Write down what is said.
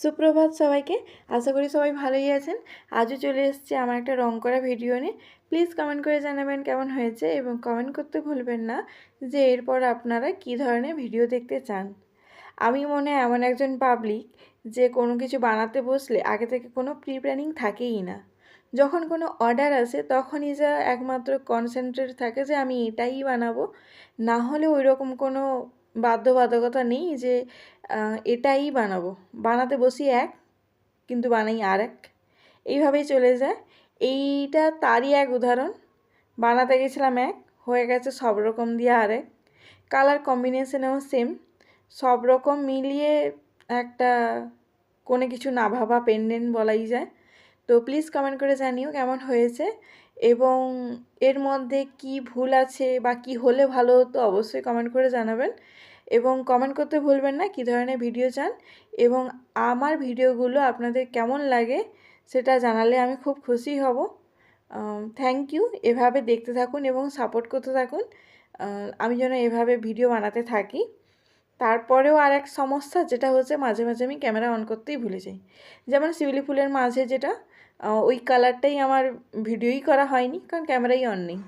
সুপ্রভাত সবাইকে। আশা করি সবাই ভালোই আছেন। আজও চলে এসেছি আমার একটা রং করা ভিডিও নিয়ে। প্লিজ কমেন্ট করে জানাবেন কেমন হয়েছে, এবং কমেন্ট করতে ভুলবেন না যে এরপর আপনারা কী ধরনের ভিডিও দেখতে চান। আমি মনে হয় এমন একজন পাবলিক যে কোনো কিছু বানাতে বসলে আগে থেকে কোনো প্রি প্ল্যানিং থাকেই না। যখন কোনো অর্ডার আসে তখনই যা একমাত্র কনসেন্ট্রেট থাকে যে আমি এটাই বানাবো, না হলে ওই রকম কোনো বাধ্যবাধকতা নেই যে এটাই বানাবো। বানাতে বসি এক, কিন্তু বানাই আর এক, এইভাবেই চলে যায়। এইটা তারই এক উদাহরণ। বানাতে গেছিলাম এক, হয়ে গেছে সব রকম দিয়ে আরেক। কালার কম্বিনেশনেও সেম, সব রকম মিলিয়ে একটা কোনো কিছু না ভাবা পেন্ডেন্ট বলাই যায়। তো প্লিজ কমেন্ট করে জানিও কেমন হয়েছে, এবং এর মধ্যে কি ভুল আছে বা কি হলে ভালো হতো অবশ্যই কমেন্ট করে জানাবেন। এবং কমেন্ট করতে ভুলবেন না কী ধরনের ভিডিও চান, এবং আমার ভিডিওগুলো আপনাদের কেমন লাগে সেটা জানালে আমি খুব খুশি হব। Thank you. এভাবে দেখতে থাকুন এবং সাপোর্ট করতে থাকুন, আমি যেন এভাবে ভিডিও বানাতে থাকি। তারপরেও আর এক সমস্যা, যেটা হচ্ছে মাঝে মাঝে আমি ক্যামেরা অন করতেই ভুলে যাই। যেমন শিউলি ফুলের মাঝে যেটা ওই কালারটাই আমার ভিডিওই করা হয়নি, কারণ ক্যামেরাই অন নেই।